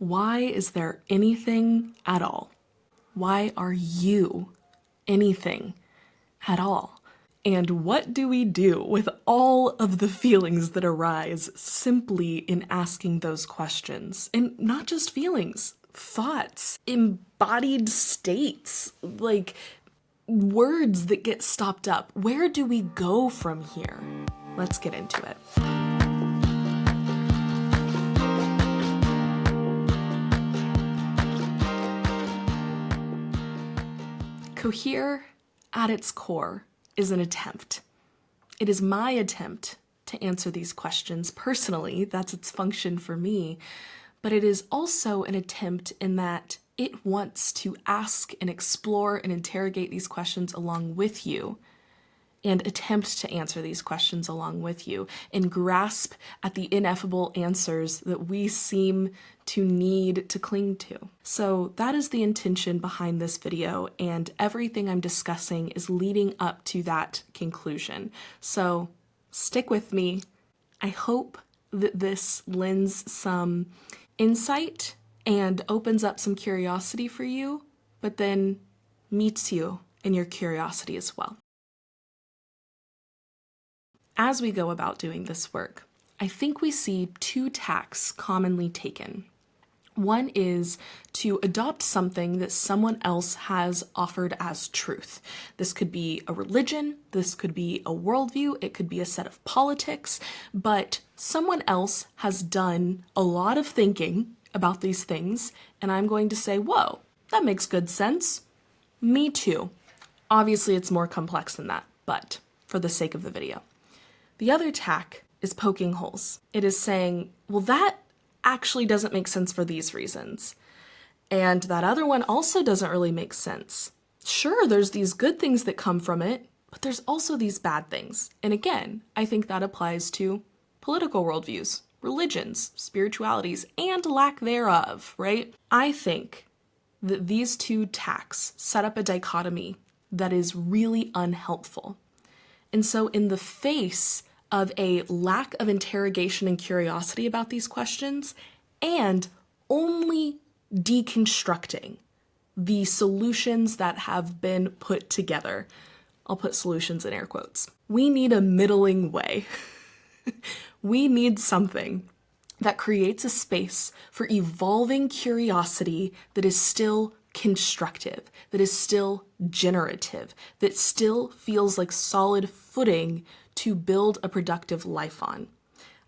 Why is there anything at all? Why are you anything at all? And what do we do with all of the feelings that arise simply in asking those questions? And not just feelings, thoughts, embodied states, like words that get stopped up. Where do we go from here? Let's get into it. Cohere, at its core, is an attempt. It is my attempt to answer these questions personally. That's its function for me. But it is also an attempt in that it wants to ask and explore and interrogate these questions along with you, and attempt to answer these questions along with you, and grasp at the ineffable answers that we seem to need to cling to. So that is the intention behind this video, and everything I'm discussing is leading up to that conclusion. So stick with me. I hope that this lends some insight and opens up some curiosity for you, but then meets you in your curiosity as well. As we go about doing this work, I think we see two tacks commonly taken. One is to adopt something that someone else has offered as truth. This could be a religion, this could be a worldview, it could be a set of politics, but someone else has done a lot of thinking about these things, and I'm going to say, whoa, that makes good sense. Me too. Obviously, it's more complex than that, but for the sake of the video. The other tack is poking holes. It is saying, well, that actually doesn't make sense for these reasons. And that other one also doesn't really make sense. Sure, there's these good things that come from it, but there's also these bad things. And again, I think that applies to political worldviews, religions, spiritualities, and lack thereof, right? I think that these two tacks set up a dichotomy that is really unhelpful. And so in the face of a lack of interrogation and curiosity about these questions, and only deconstructing the solutions that have been put together, I'll put solutions in air quotes, we need a middling way. We need something that creates a space for evolving curiosity that is still constructive, that is still generative, that still feels like solid footing to build a productive life on.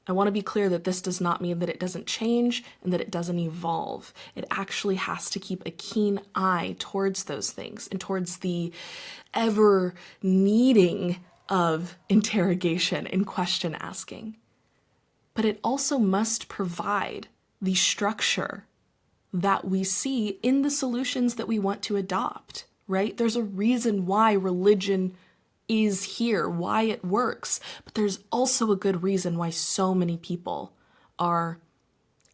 I want to be clear that this does not mean that it doesn't change and that it doesn't evolve. It actually has to keep a keen eye towards those things and towards the ever needing of interrogation and question asking. But it also must provide the structure that we see in the solutions that we want to adopt, right? There's a reason why religion is here, why it works, but there's also a good reason why so many people are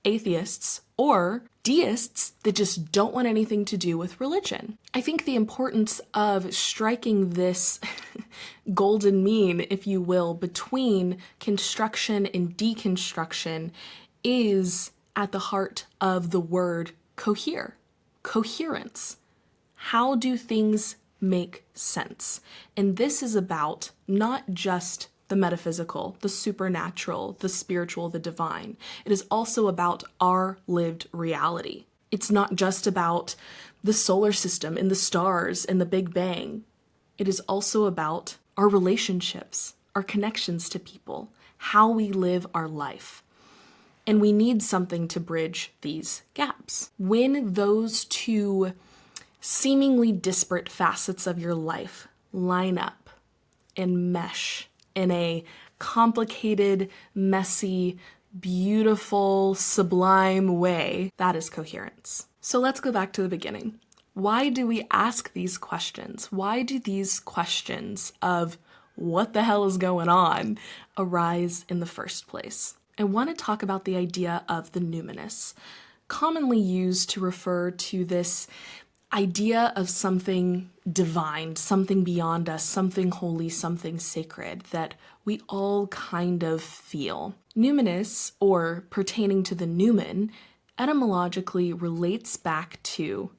atheists or deists that just don't want anything to do with religion. I think the importance of striking this golden mean, if you will, between construction and deconstruction is at the heart of the word cohere, coherence. How do things make sense? And this is about not just the metaphysical, the supernatural, the spiritual, the divine. It is also about our lived reality. It's not just about the solar system and the stars and the Big Bang. It is also about our relationships, our connections to people, how we live our life. And we need something to bridge these gaps. When those two seemingly disparate facets of your life line up and mesh in a complicated, messy, beautiful, sublime way, that is coherence. So let's go back to the beginning. Why do we ask these questions? Why do these questions of what the hell is going on arise in the first place? I want to talk about the idea of the numinous, commonly used to refer to this idea of something divine, something beyond us, something holy, something sacred that we all kind of feel. Numinous, or pertaining to the Numen, etymologically relates back to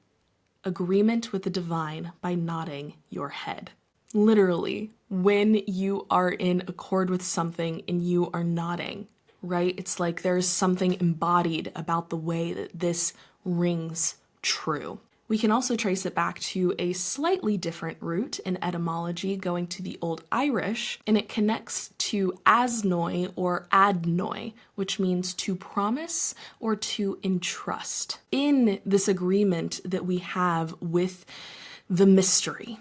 agreement with the divine by nodding your head. Literally, when you are in accord with something and you are nodding, right? It's like there's something embodied about the way that this rings true. We can also trace it back to a slightly different root in etymology, going to the Old Irish, and it connects to asnoi or adnoi, which means to promise or to entrust. In this agreement that we have with the mystery,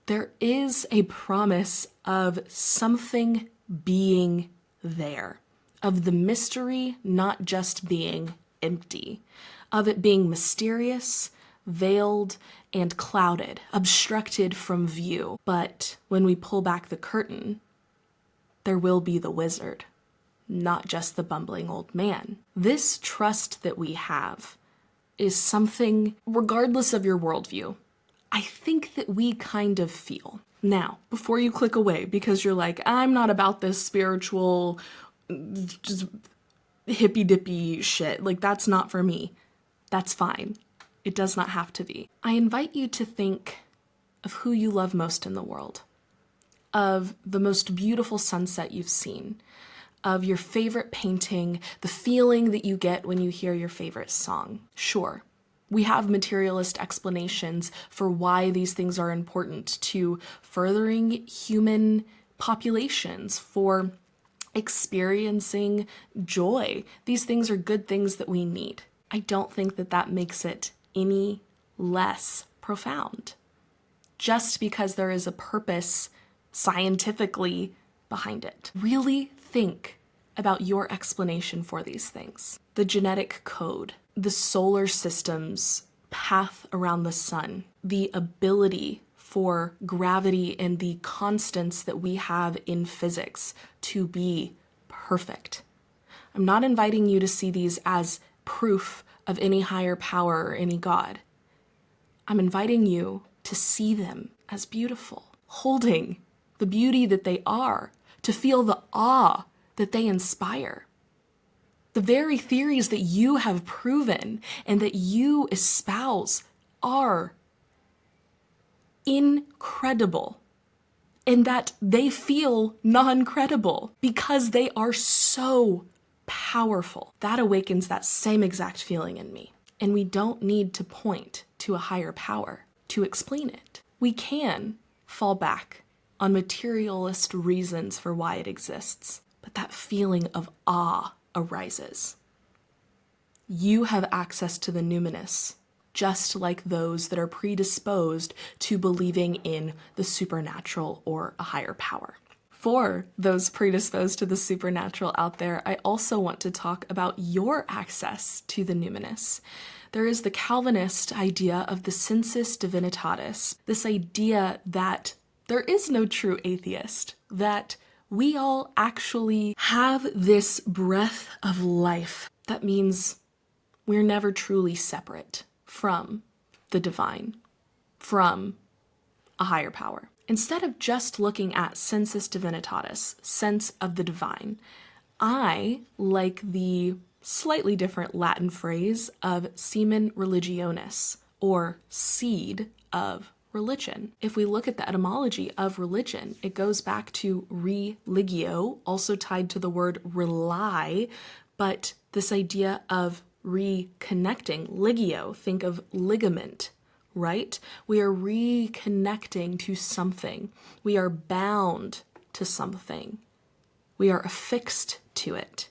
there is a promise of something being there, of the mystery not just being empty, of it being mysterious, veiled, and clouded, obstructed from view. But when we pull back the curtain, there will be the wizard, not just the bumbling old man. This trust that we have is something, regardless of your worldview, I think that we kind of feel. Now, before you click away because you're like, I'm not about this spiritual, just hippy-dippy shit, like that's not for me. That's fine. It does not have to be. I invite you to think of who you love most in the world, of the most beautiful sunset you've seen, of your favorite painting, the feeling that you get when you hear your favorite song. Sure, we have materialist explanations for why these things are important to furthering human populations, for experiencing joy. These things are good things that we need. I don't think that that makes it any less profound, just because there is a purpose scientifically behind it. Really think about your explanation for these things. The genetic code, the solar system's path around the sun, the ability for gravity and the constants that we have in physics to be perfect. I'm not inviting you to see these as proof of any higher power or any God. I'm inviting you to see them as beautiful, holding the beauty that they are, to feel the awe that they inspire. The very theories that you have proven and that you espouse are incredible, and that they feel non-credible because they are so powerful. That awakens that same exact feeling in me. And we don't need to point to a higher power to explain it. We can fall back on materialist reasons for why it exists, but that feeling of awe arises. You have access to the numinous, just like those that are predisposed to believing in the supernatural or a higher power. For those predisposed to the supernatural out there, I also want to talk about your access to the numinous. There is the Calvinist idea of the sensus divinitatis, this idea that there is no true atheist, that we all actually have this breath of life. That means we're never truly separate from the divine, from a higher power. Instead of just looking at sensus divinitatis, sense of the divine, I like the slightly different Latin phrase of semen religionis, or seed of religion. If we look at the etymology of religion, it goes back to religio, also tied to the word rely, but this idea of reconnecting. Ligio, think of ligament, right? We are reconnecting to something. We are bound to something. We are affixed to it.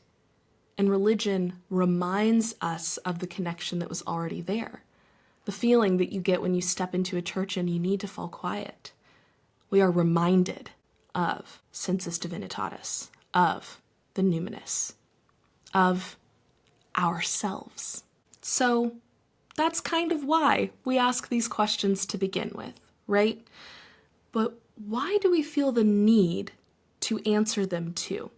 And religion reminds us of the connection that was already there. The feeling that you get when you step into a church and you need to fall quiet. We are reminded of sensus divinitatis, of the numinous, of ourselves. So that's kind of why we ask these questions to begin with, right? But why do we feel the need to answer them too?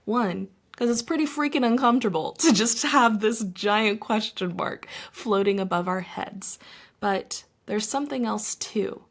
One, because it's pretty freaking uncomfortable to just have this giant question mark floating above our heads. But there's something else too.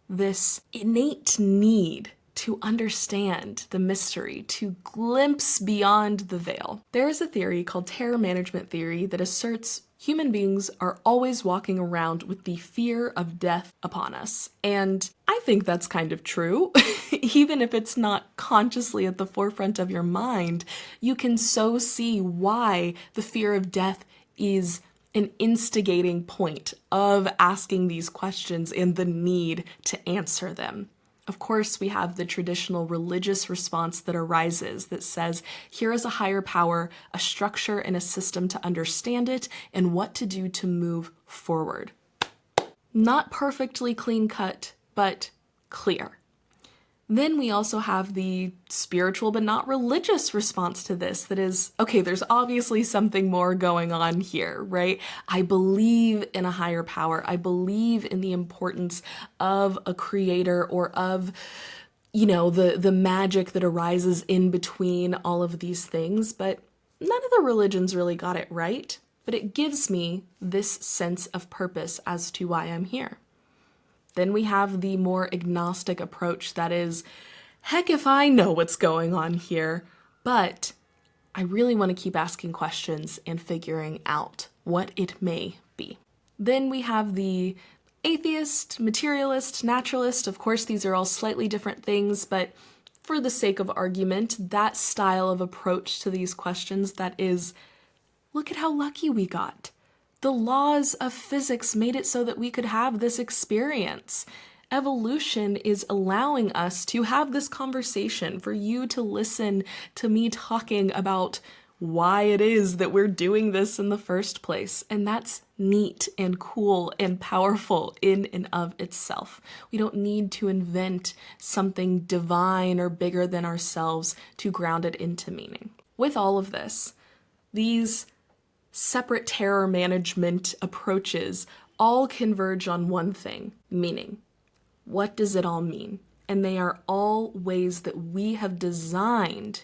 This innate need to understand the mystery, to glimpse beyond the veil. There is a theory called terror management theory that asserts human beings are always walking around with the fear of death upon us. And I think that's kind of true. Even if it's not consciously at the forefront of your mind, you can so see why the fear of death is an instigating point of asking these questions and the need to answer them. Of course, we have the traditional religious response that arises that says, here is a higher power, a structure and a system to understand it, and what to do to move forward. Not perfectly clean cut, but clear. Then we also have the spiritual but not religious response to this that is, okay, there's obviously something more going on here, right? I believe in a higher power. I believe in the importance of a creator or of, the magic that arises in between all of these things, but none of the religions really got it right. But it gives me this sense of purpose as to why I'm here. Then we have the more agnostic approach that is, heck if I know what's going on here, but I really want to keep asking questions and figuring out what it may be. Then we have the atheist, materialist, naturalist. Of course, these are all slightly different things, but for the sake of argument, that style of approach to these questions that is, look at how lucky we got. The laws of physics made it so that we could have this experience. Evolution is allowing us to have this conversation, for you to listen to me talking about why it is that we're doing this in the first place. And that's neat and cool and powerful in and of itself. We don't need to invent something divine or bigger than ourselves to ground it into meaning. With all of this, these separate terror management approaches all converge on one thing: meaning. What does it all mean? And they are all ways that we have designed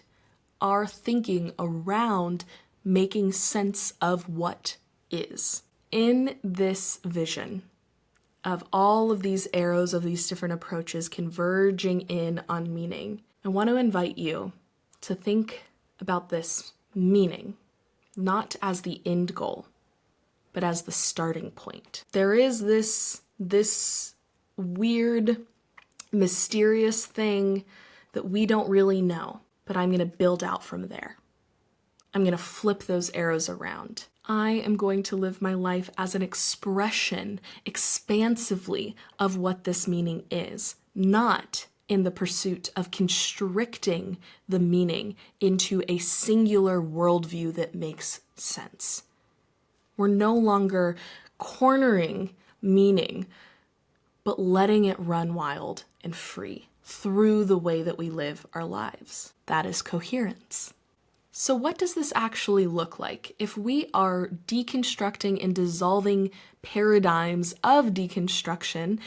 our thinking around making sense of what is. In this vision of all of these arrows of these different approaches converging in on meaning, I want to invite you to think about this meaning not as the end goal, but as the starting point. There is this weird, mysterious thing that we don't really know, but I'm going to build out from there. I'm going to flip those arrows around. I am going to live my life as an expression, expansively, of what this meaning is, not in the pursuit of constricting the meaning into a singular worldview that makes sense. We're no longer cornering meaning, but letting it run wild and free through the way that we live our lives. That is coherence. So what does this actually look like? If we are deconstructing and dissolving paradigms of deconstruction,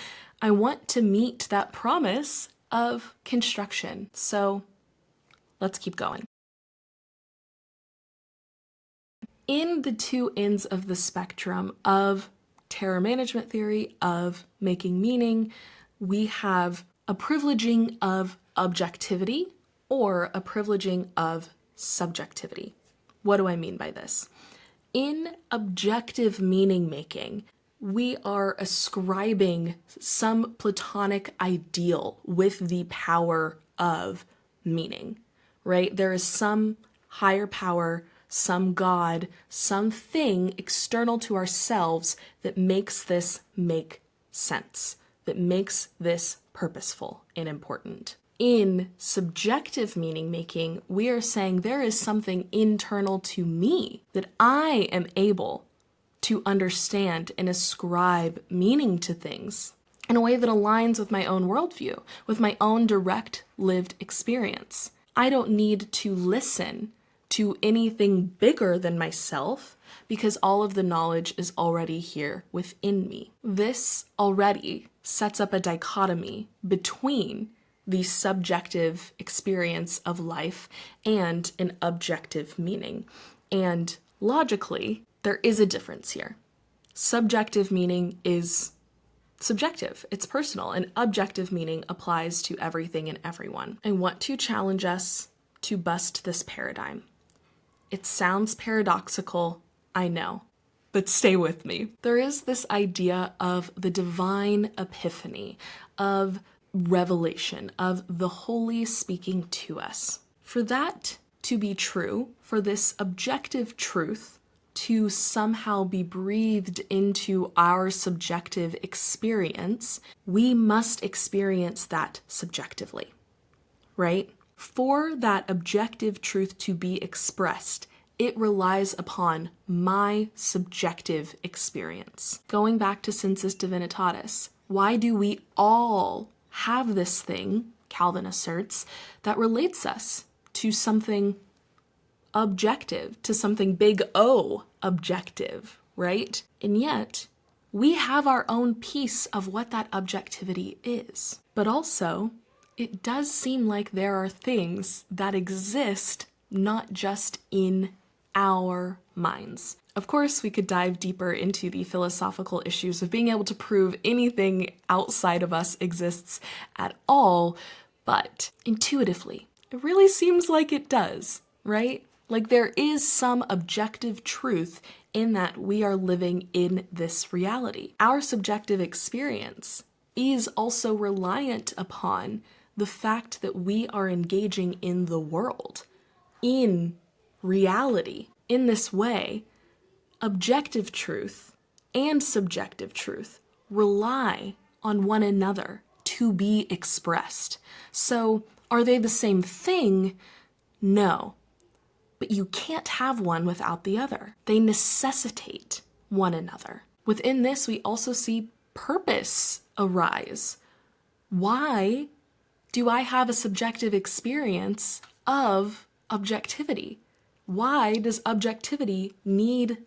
I want to meet that promise of construction. So let's keep going. In the two ends of the spectrum of terror management theory, of making meaning, we have a privileging of objectivity or a privileging of subjectivity. What do I mean by this? In objective meaning making, we are ascribing some Platonic ideal with the power of meaning, right? There is some higher power, some God, something external to ourselves that makes this make sense, that makes this purposeful and important. In subjective meaning making, we are saying there is something internal to me that I am able to understand and ascribe meaning to things in a way that aligns with my own worldview, with my own direct lived experience. I don't need to listen to anything bigger than myself because all of the knowledge is already here within me. This already sets up a dichotomy between the subjective experience of life and an objective meaning. And logically, there is a difference here. Subjective meaning is subjective, it's personal, and objective meaning applies to everything and everyone. I want to challenge us to bust this paradigm. It sounds paradoxical, I know, but stay with me. There is this idea of the divine epiphany, of revelation, of the holy speaking to us. For that to be true, for this objective truth to somehow be breathed into our subjective experience, we must experience that subjectively, right? For that objective truth to be expressed, it relies upon my subjective experience. Going back to sensus divinitatis, why do we all have this thing, Calvin asserts, that relates us to something objective, to something big O objective, right? And yet, we have our own piece of what that objectivity is. But also, it does seem like there are things that exist not just in our minds. Of course, we could dive deeper into the philosophical issues of being able to prove anything outside of us exists at all, but intuitively, it really seems like it does, right? Like there is some objective truth in that we are living in this reality. Our subjective experience is also reliant upon the fact that we are engaging in the world, in reality. In this way, objective truth and subjective truth rely on one another to be expressed. So, are they the same thing? No. But you can't have one without the other. They necessitate one another. Within this, we also see purpose arise. Why do I have a subjective experience of objectivity? Why does objectivity need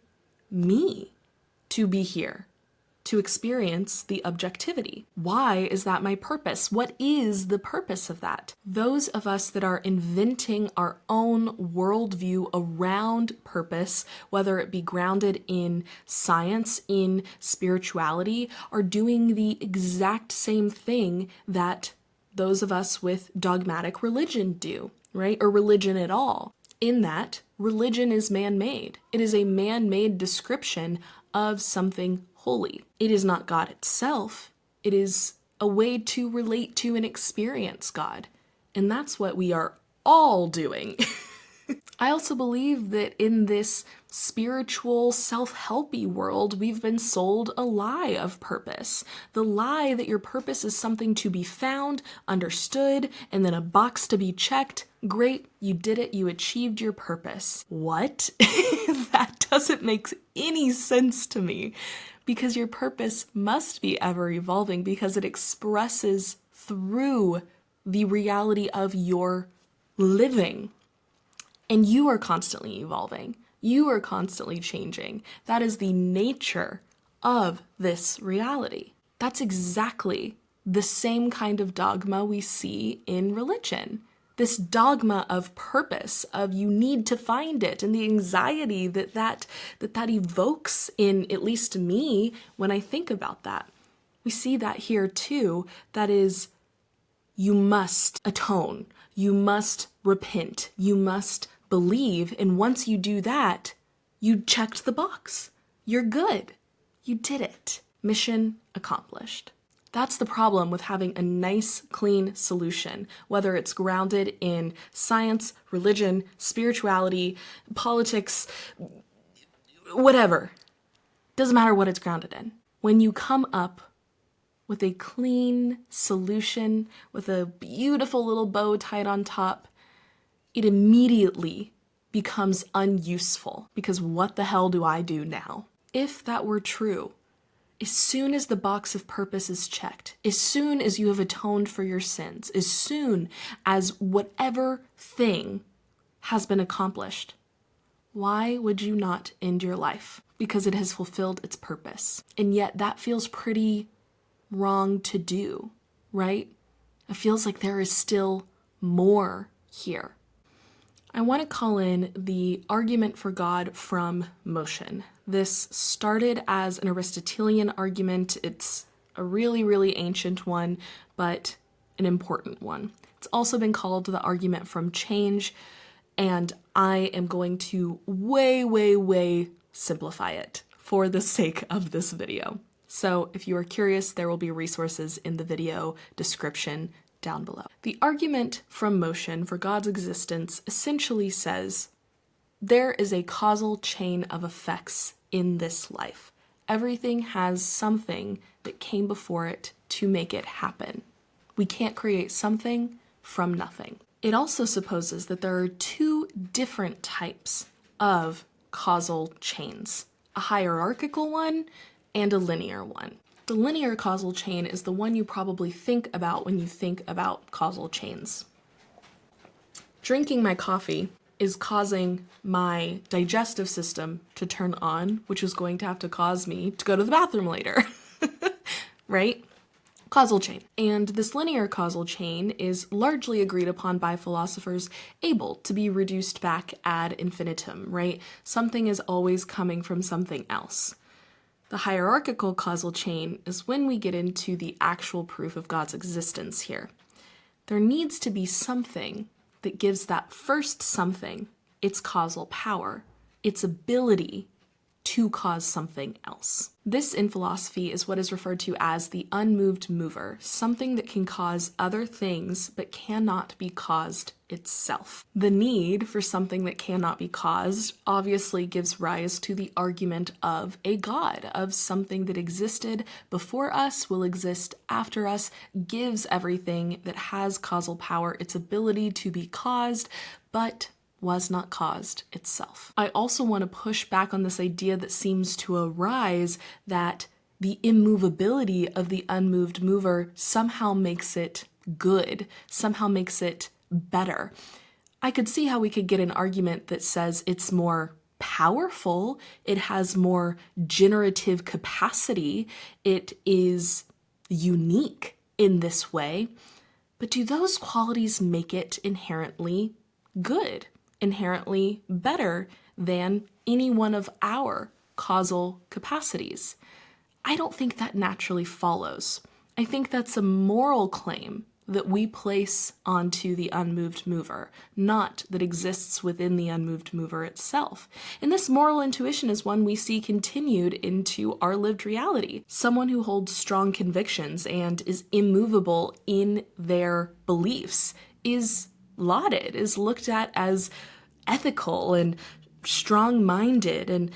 me to be here, to experience the objectivity? Why is that my purpose? What is the purpose of that? Those of us that are inventing our own worldview around purpose, whether it be grounded in science, in spirituality, are doing the exact same thing that those of us with dogmatic religion do, right? Or religion at all. In that, religion is man-made. It is a man-made description of something holy. It is not God itself. It is a way to relate to and experience God. And that's what we are all doing. I also believe that in this spiritual, self-helpy world, we've been sold a lie of purpose. The lie that your purpose is something to be found, understood, and then a box to be checked. Great, you did it, you achieved your purpose. What? That doesn't make any sense to me, because your purpose must be ever evolving because it expresses through the reality of your living. And you are constantly evolving. You are constantly changing. That is the nature of this reality. That's exactly the same kind of dogma we see in religion. This dogma of purpose, of you need to find it, and the anxiety that evokes in at least me when I think about that. We see that here too. That is, you must atone. You must repent. You must believe, and once you do that, you checked the box. You're good. You did it. Mission accomplished. That's the problem with having a nice, clean solution, whether it's grounded in science, religion, spirituality, politics, whatever. Doesn't matter what it's grounded in. When you come up with a clean solution, with a beautiful little bow tied on top, it immediately becomes unuseful, because what the hell do I do now? If that were true, as soon as the box of purpose is checked, as soon as you have atoned for your sins, as soon as whatever thing has been accomplished, why would you not end your life? Because it has fulfilled its purpose. And yet that feels pretty wrong to do, right? It feels like there is still more here. I want to call in the argument for God from motion. This started as an Aristotelian argument. It's a really, really ancient one, but an important one. It's also been called the argument from change, and I am going to way simplify it for the sake of this video. So if you are curious, there will be resources in the video description down below. The argument from motion for God's existence essentially says there is a causal chain of effects in this life. Everything has something that came before it to make it happen. We can't create something from nothing. It also supposes that there are two different types of causal chains, a hierarchical one and a linear one. The linear causal chain is the one you probably think about when you think about causal chains. Drinking my coffee is causing my digestive system to turn on, which is going to have to cause me to go to the bathroom later, right? Causal chain. And this linear causal chain is largely agreed upon by philosophers, able to be reduced back ad infinitum, right? Something is always coming from something else. The hierarchical causal chain is when we get into the actual proof of God's existence here. There needs to be something that gives that first something its causal power, its ability to cause something else. This in philosophy is what is referred to as the unmoved mover, something that can cause other things but cannot be caused itself. The need for something that cannot be caused obviously gives rise to the argument of a God, of something that existed before us, will exist after us, gives everything that has causal power its ability to be caused, but was not caused itself. I also want to push back on this idea that seems to arise that the immovability of the unmoved mover somehow makes it good, somehow makes it better. I could see how we could get an argument that says it's more powerful, it has more generative capacity, it is unique in this way, but do those qualities make it inherently good? Inherently better than any one of our causal capacities? I don't think that naturally follows. I think that's a moral claim that we place onto the unmoved mover, not that exists within the unmoved mover itself. And this moral intuition is one we see continued into our lived reality. Someone who holds strong convictions and is immovable in their beliefs is lauded, is looked at as ethical and strong-minded and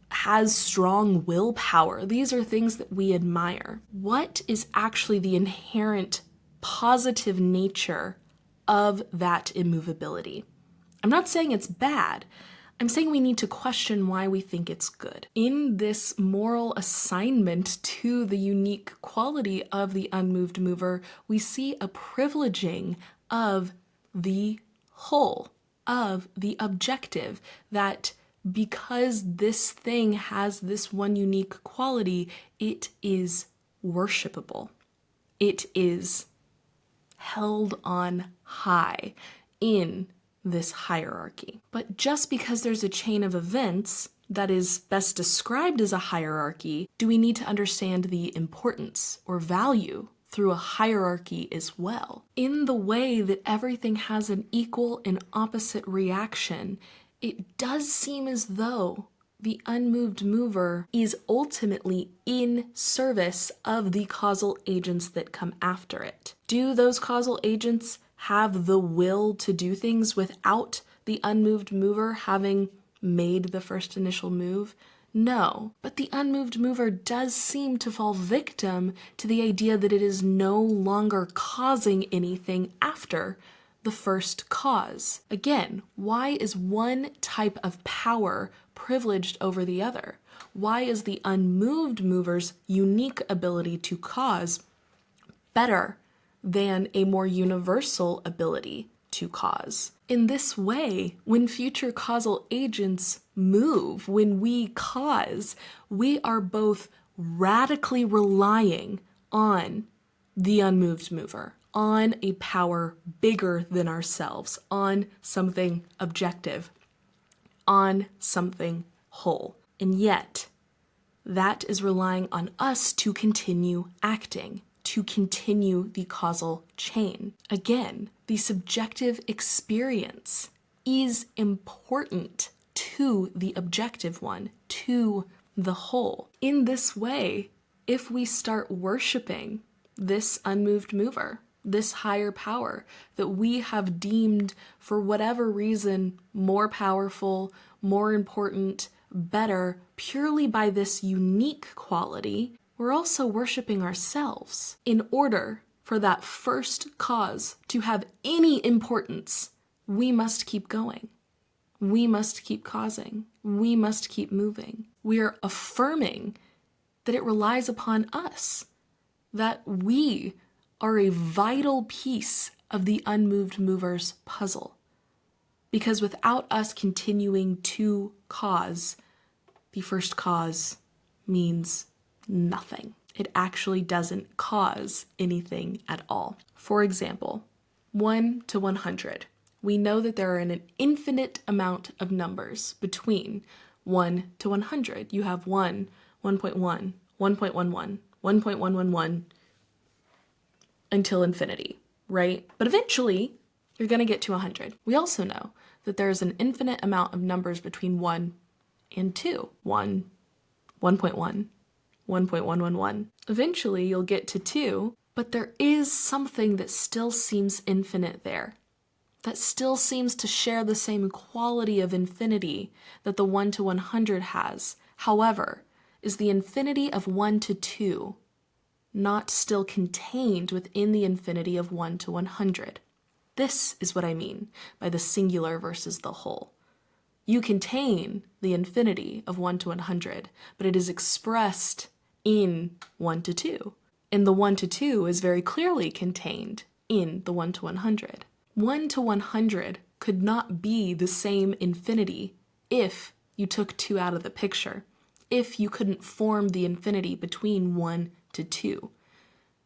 has strong willpower. These are things that we admire. What is actually the inherent positive nature of that immovability? I'm not saying it's bad. I'm saying we need to question why we think it's good. In this moral assignment to the unique quality of the unmoved mover, we see a privileging of the whole, of the objective, that because this thing has this one unique quality, it is worshipable. It is held on high in this hierarchy. But just because there's a chain of events that is best described as a hierarchy, do we need to understand the importance or value through a hierarchy as well? In the way that everything has an equal and opposite reaction, it does seem as though the unmoved mover is ultimately in service of the causal agents that come after it. Do those causal agents have the will to do things without the unmoved mover having made the first initial move? No, but the unmoved mover does seem to fall victim to the idea that it is no longer causing anything after the first cause. Again, why is one type of power privileged over the other? Why is the unmoved mover's unique ability to cause better than a more universal ability to cause? In this way, when future causal agents move, when we cause, we are both radically relying on the unmoved mover, on a power bigger than ourselves, on something objective, on something whole. And yet, That is relying on us to continue acting, to continue the causal chain. Again, the subjective experience is important to the objective one, to the whole. In this way, if we start worshiping this unmoved mover, this higher power that we have deemed for whatever reason more powerful, more important, better, purely by this unique quality, we're also worshiping ourselves. In order for that first cause to have any importance, we must keep going. We must keep causing. We must keep moving. We are affirming that it relies upon us, that we are a vital piece of the unmoved mover's puzzle. Because without us continuing to cause, the first cause means nothing. It actually doesn't cause anything at all. For example, 1 to 100. We know that there are an infinite amount of numbers between 1 to 100. You have 1, 1.1, 1.11, 1.111, until infinity, right? But eventually, you're going to get to 100. We also know that there's an infinite amount of numbers between 1 and 2. 1, 1.1, 1.111. Eventually, you'll get to 2, but there is something that still seems infinite there, that still seems to share the same quality of infinity that the 1 to 100 has. However, is the infinity of 1 to 2 not still contained within the infinity of 1 to 100? This is what I mean by the singular versus the whole. You contain the infinity of 1 to 100, but it is expressed in 1 to 2. And the 1 to 2 is very clearly contained in the 1 to 100. 1 to 100 could not be the same infinity if you took 2 out of the picture, if you couldn't form the infinity between 1 to 2.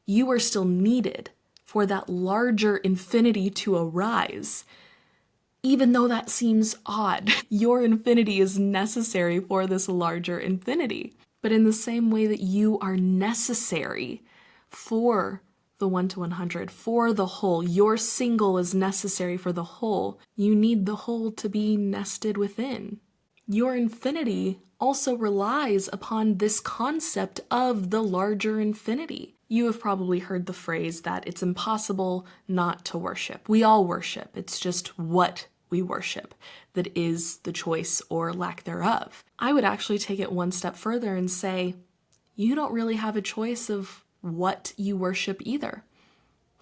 You are still needed for that larger infinity to arise. Even though that seems odd, your infinity is necessary for this larger infinity. But in the same way that you are necessary for the 1 to 100, for the whole, your single is necessary for the whole, you need the whole to be nested within. Your infinity also relies upon this concept of the larger infinity. You have probably heard the phrase that it's impossible not to worship. We all worship. It's just what we worship that is the choice or lack thereof. I would actually take it one step further and say, you don't really have a choice of what you worship either.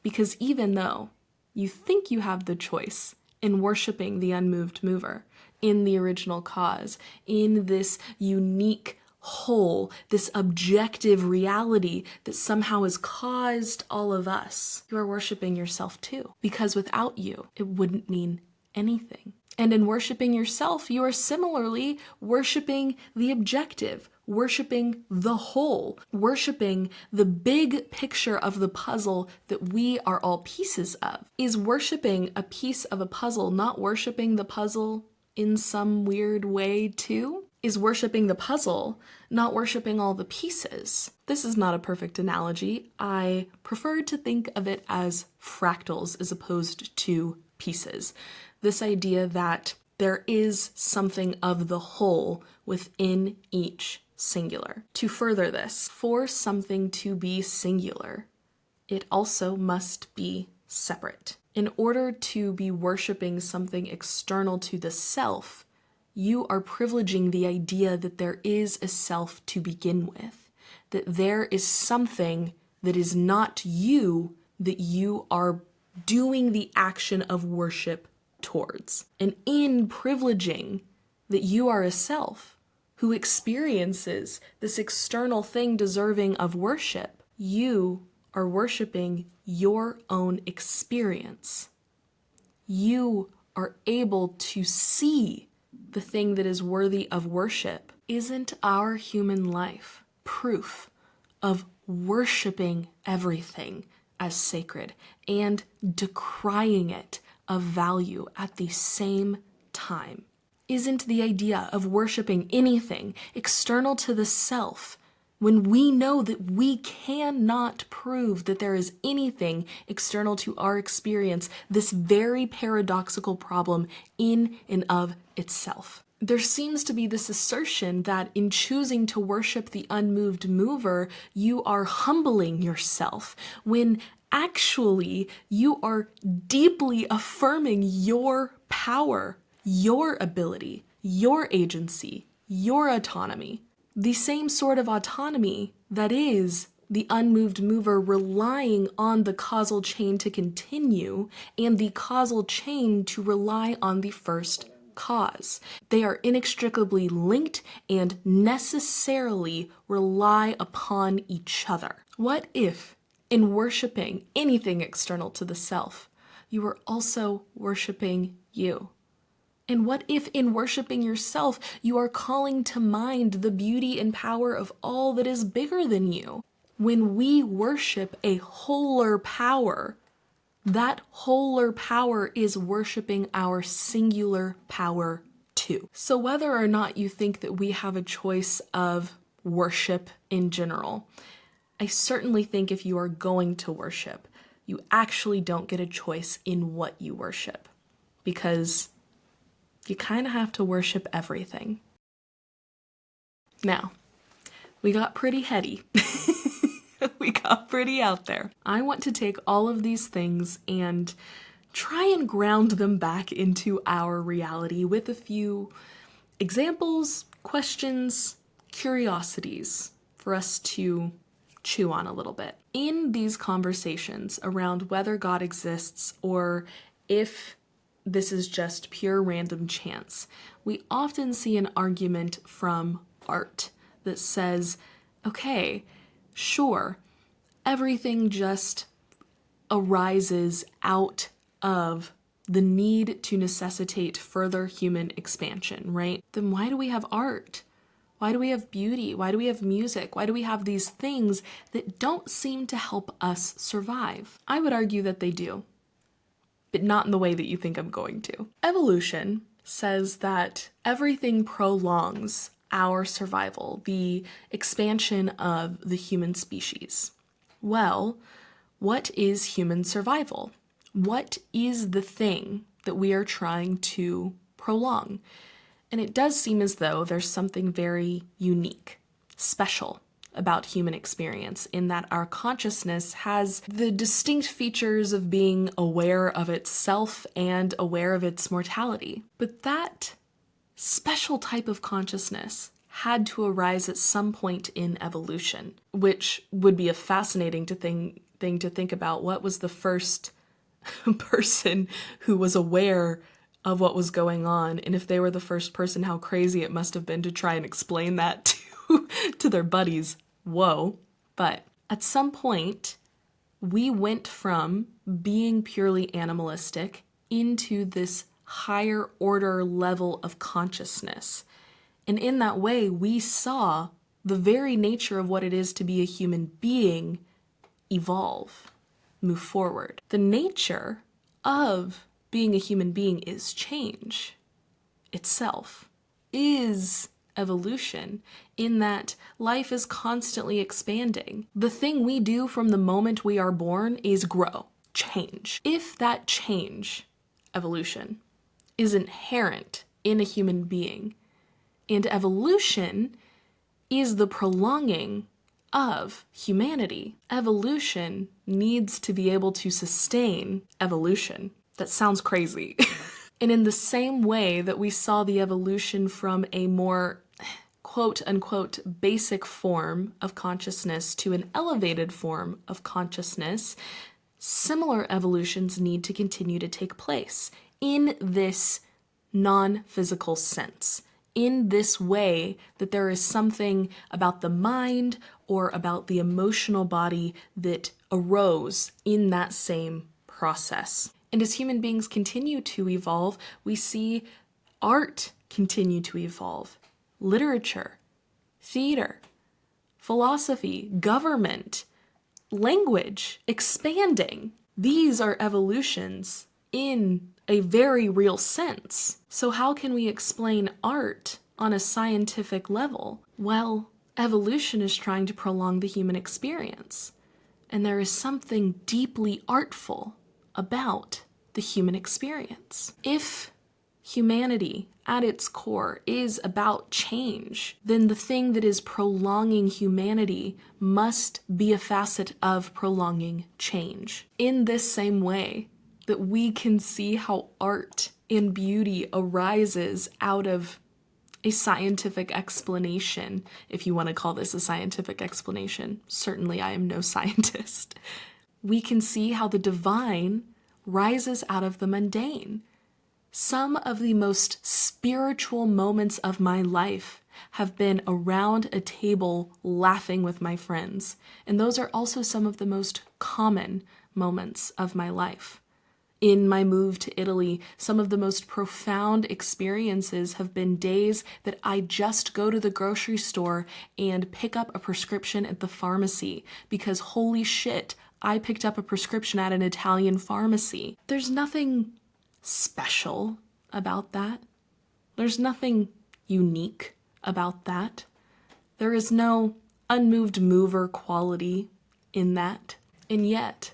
Because even though you think you have the choice in worshiping the unmoved mover, in the original cause, in this unique whole, this objective reality that somehow has caused all of us, you are worshiping yourself too. Because without you, it wouldn't mean anything. And in worshiping yourself, you are similarly worshiping the objective, worshiping the whole, worshiping the big picture of the puzzle that we are all pieces of. Is worshiping a piece of a puzzle not worshiping the puzzle in some weird way too? Is worshiping the puzzle not worshiping all the pieces? This is not a perfect analogy. I prefer to think of it as fractals as opposed to pieces. This idea that there is something of the whole within each singular. To further this, for something to be singular, it also must be separate. In order to be worshiping something external to the self, you are privileging the idea that there is a self to begin with, that there is something that is not you that you are doing the action of worship towards. And in privileging that you are a self who experiences this external thing deserving of worship, you are worshiping your own experience. You are able to see the thing that is worthy of worship. Isn't our human life proof of worshiping everything as sacred and decrying it of value at the same time? isn't the idea of worshiping anything external to the self, when we know that we cannot prove that there is anything external to our experience, this very paradoxical problem in and of itself. There seems to be this assertion that in choosing to worship the unmoved mover, you are humbling yourself, when actually you are deeply affirming your power, your ability, your agency, your autonomy. The same sort of autonomy that is the unmoved mover relying on the causal chain to continue and the causal chain to rely on the first cause. They are inextricably linked and necessarily rely upon each other. What if, in worshiping anything external to the self, you are also worshiping you? And what if in worshiping yourself, you are calling to mind the beauty and power of all that is bigger than you? When we worship a wholer power, that wholer power is worshiping our singular power too. So whether or not you think that we have a choice of worship in general, I certainly think if you are going to worship, you actually don't get a choice in what you worship, because you kind of have to worship everything. Now, we got pretty heady. We got pretty out there. I want to take all of these things and try and ground them back into our reality with a few examples, questions, curiosities for us to chew on a little bit. In these conversations around whether God exists or if this is just pure random chance, we often see an argument from art that says, okay, sure, everything just arises out of the need to necessitate further human expansion, right? Then why do we have art? Why do we have beauty? Why do we have music? Why do we have these things that don't seem to help us survive? I would argue that they do, but not in the way that you think I'm going to. Evolution says that everything prolongs our survival, the expansion of the human species. Well, what is human survival? What is the thing that we are trying to prolong? And it does seem as though there's something very unique, special about human experience, in that our consciousness has the distinct features of being aware of itself and aware of its mortality. But that special type of consciousness had to arise at some point in evolution, which would be a fascinating thing to think about. What was the first person who was aware of what was going on? And if they were the first person, how crazy it must have been to try and explain that to their buddies. Whoa. But at some point, we went from being purely animalistic into this higher order level of consciousness. And in that way, we saw the very nature of what it is to be a human being evolve, move forward. The nature of being a human being is change itself, is evolution, in that life is constantly expanding. The thing we do from the moment we are born is grow, change. If that change, evolution, is inherent in a human being, and evolution is the prolonging of humanity, evolution needs to be able to sustain evolution. That sounds crazy. And in the same way that we saw the evolution from a more quote-unquote basic form of consciousness to an elevated form of consciousness, similar evolutions need to continue to take place in this non-physical sense, in this way that there is something about the mind or about the emotional body that arose in that same process. And as human beings continue to evolve, we see art continue to evolve, literature, theater, philosophy, government, language expanding. These are evolutions in a very real sense. So how can we explain art on a scientific level? Well, evolution is trying to prolong the human experience. And there is something deeply artful about the human experience. If humanity at its core is about change, then the thing that is prolonging humanity must be a facet of prolonging change. In this same way that we can see how art and beauty arises out of a scientific explanation, if you want to call this a scientific explanation. Certainly I am no scientist. We can see how the divine rises out of the mundane. Some of the most spiritual moments of my life have been around a table laughing with my friends, and those are also some of the most common moments of my life. In my move to Italy, some of the most profound experiences have been days that I just go to the grocery store and pick up a prescription at the pharmacy because holy shit, I picked up a prescription at an Italian pharmacy. There's nothing special about that. There's nothing unique about that. There is no unmoved mover quality in that. And yet,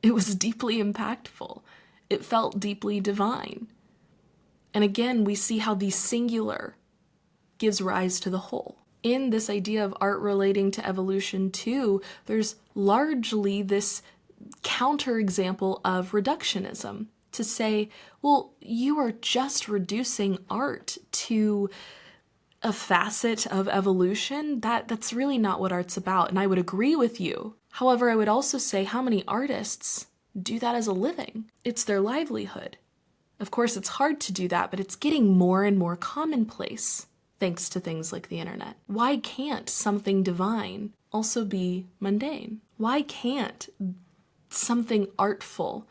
it was deeply impactful. It felt deeply divine. And again, we see how the singular gives rise to the whole. In this idea of art relating to evolution too, there's largely this counterexample of reductionism. To say, well, you are just reducing art to a facet of evolution. That's really not what art's about, and I would agree with you. However, I would also say how many artists do that as a living? It's their livelihood. Of course, it's hard to do that, but it's getting more and more commonplace thanks to things like the internet. Why can't something divine also be mundane? Why can't something artful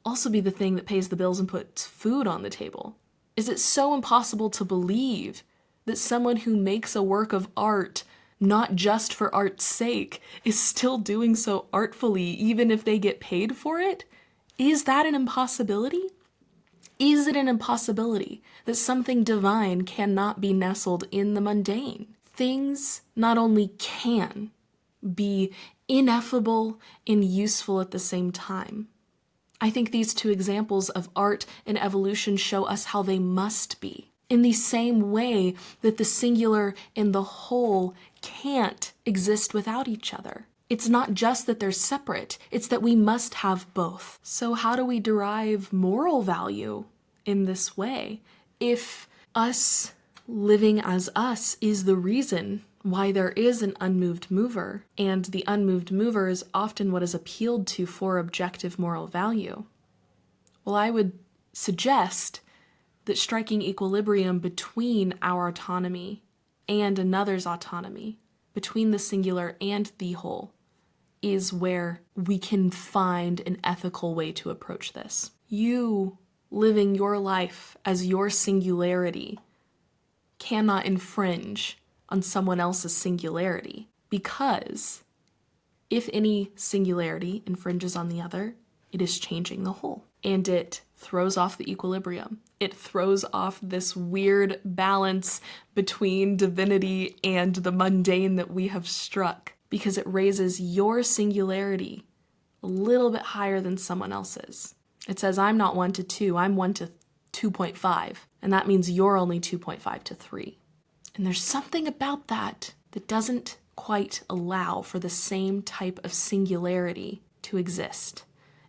also be the thing that pays the bills and puts food on the table? Is it so impossible to believe that someone who makes a work of art, not just for art's sake, is still doing so artfully even if they get paid for it? Is that an impossibility? Is it an impossibility that something divine cannot be nestled in the mundane? Things not only can be ineffable and useful at the same time. I think these two examples of art and evolution show us how they must be. In the same way that the singular and the whole can't exist without each other. It's not just that they're separate, it's that we must have both. So how do we derive moral value in this way? If us living as us is the reason why there is an unmoved mover, and the unmoved mover is often what is appealed to for objective moral value. Well, I would suggest that striking equilibrium between our autonomy and another's autonomy, between the singular and the whole, is where we can find an ethical way to approach this. You living your life as your singularity cannot infringe on someone else's singularity, because if any singularity infringes on the other, it is changing the whole, and it throws off the equilibrium. It throws off this weird balance between divinity and the mundane that we have struck, because it raises your singularity a little bit higher than someone else's. It says, I'm not 1 to 2, I'm 1 to 2.5, and that means you're only 2.5 to 3. And there's something about that that doesn't quite allow for the same type of singularity to exist.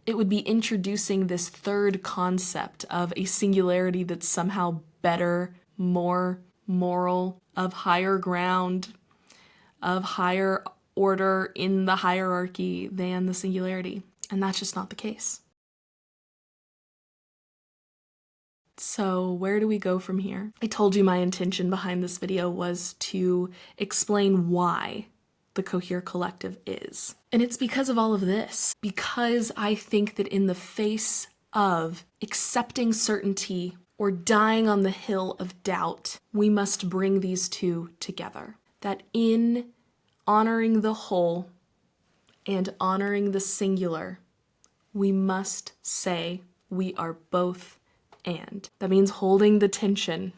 It would be introducing this third concept of a singularity that's somehow better, more moral, of higher ground, of higher order in the hierarchy than the singularity. And that's just not the case. So where do we go from here? I told you my intention behind this video was to explain why the Cohere Collective is. And it's because of all of this. Because I think that in the face of accepting certainty or dying on the hill of doubt, we must bring these two together. That in honoring the whole and honoring the singular, we must say we are both and. That means holding the tension.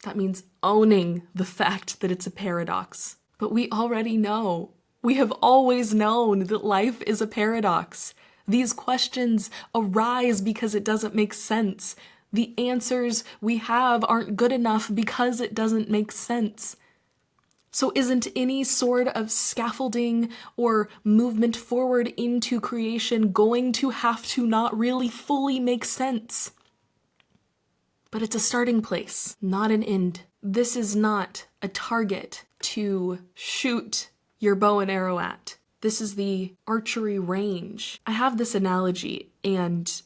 That means owning the fact that it's a paradox. But we already know. We have always known that life is a paradox. These questions arise because it doesn't make sense. The answers we have aren't good enough because it doesn't make sense. So isn't any sort of scaffolding or movement forward into creation going to have to not really fully make sense? But it's a starting place, not an end. This is not a target to shoot your bow and arrow at. This is the archery range. I have this analogy, and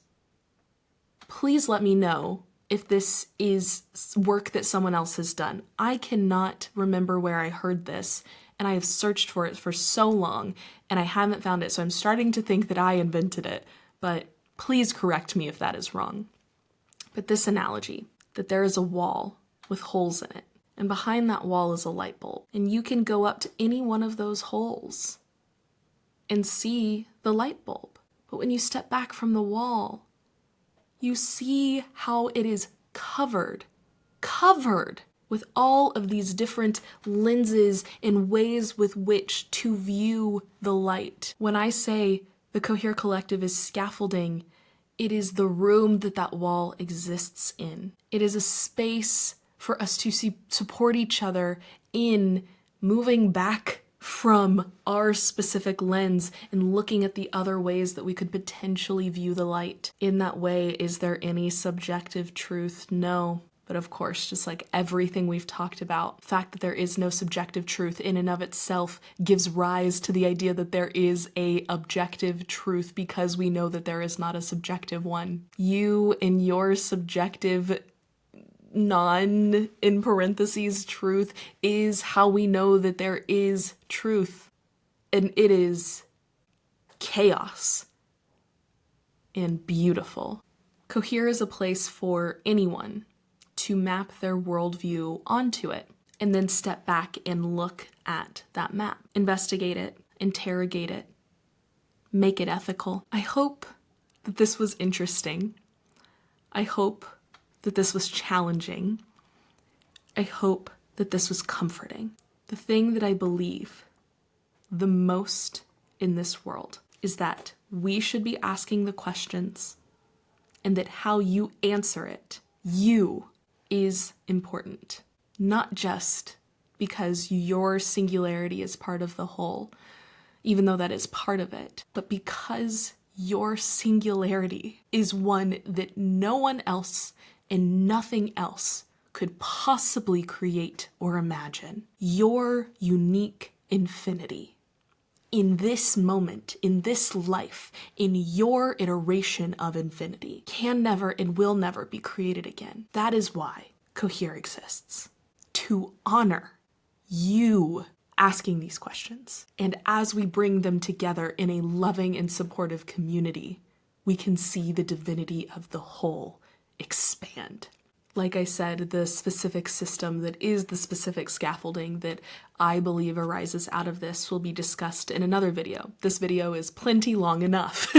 please let me know if this is work that someone else has done. I cannot remember where I heard this, and I have searched for it for so long, and I haven't found it, so I'm starting to think that I invented it, but please correct me if that is wrong. But this analogy, that there is a wall with holes in it, and behind that wall is a light bulb, and you can go up to any one of those holes and see the light bulb. But when you step back from the wall, you see how it is covered with all of these different lenses and ways with which to view the light. When I say the Cohere Collective is scaffolding, it is the room that wall exists in. It is a space for us to support each other in moving back from our specific lens and looking at the other ways that we could potentially view the light. In that way, is there any subjective truth? No. But of course, just like everything we've talked about, the fact that there is no subjective truth in and of itself gives rise to the idea that there is a objective truth because we know that there is not a subjective one. You and your subjective in parentheses truth is how we know that there is truth, and it is chaos and beautiful. Cohere is a place for anyone to map their worldview onto it and then step back and look at that map, investigate it, interrogate it, make it ethical. I hope that this was interesting. I hope that this was challenging. I hope that this was comforting. The thing that I believe the most in this world is that we should be asking the questions, and that how you answer it, is important. Not just because your singularity is part of the whole, even though that is part of it, but because your singularity is one that no one else and nothing else could possibly create or imagine. Your unique infinity. In this moment, in this life, in your iteration of infinity, can never and will never be created again. That is why Cohere exists. To honor you asking these questions. And as we bring them together in a loving and supportive community, we can see the divinity of the whole expand. Like I said, the specific system that is the specific scaffolding that I believe arises out of this will be discussed in another video. This video is plenty long enough.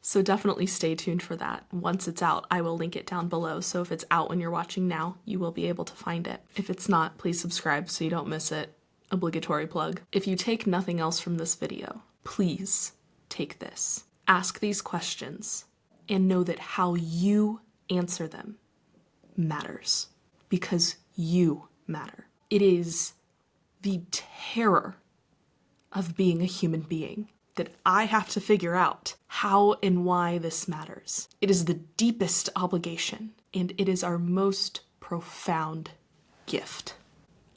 So definitely stay tuned for that. Once it's out, I will link it down below. So if it's out when you're watching now, you will be able to find it. If it's not, please subscribe so you don't miss it. Obligatory plug. If you take nothing else from this video, please take this. Ask these questions and know that how you answer them matters, because you matter. It is the terror of being a human being that I have to figure out how and why this matters. It is the deepest obligation, and it is our most profound gift.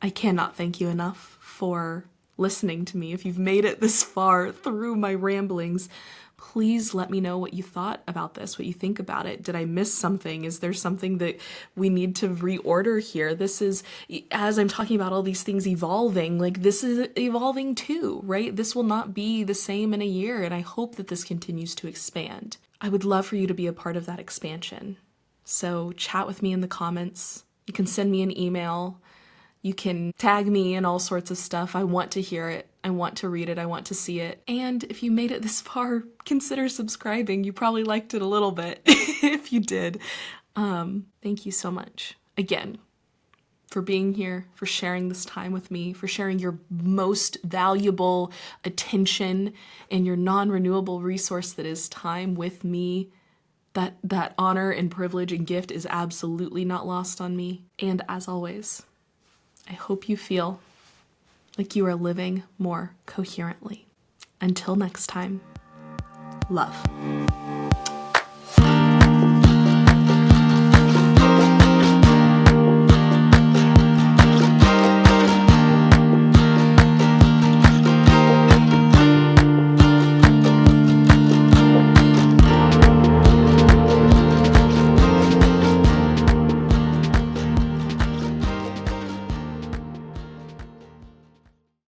I cannot thank you enough for listening to me. If you've made it this far through my ramblings, please let me know what you thought about this, what you think about it. Did I miss something? Is there something that we need to reorder here? This is, as I'm talking about all these things evolving, like this is evolving too, right? This will not be the same in a year, and I hope that this continues to expand. I would love for you to be a part of that expansion. So chat with me in the comments. You can send me an email. You can tag me in all sorts of stuff. I want to hear it. I want to read it. I want to see it. And if you made it this far, consider subscribing. You probably liked it a little bit if you did. Thank you so much again for being here, for sharing this time with me, for sharing your most valuable attention and your non-renewable resource that is time with me. That honor and privilege and gift is absolutely not lost on me. And as always, I hope you feel like you are living more coherently. Until next time, love.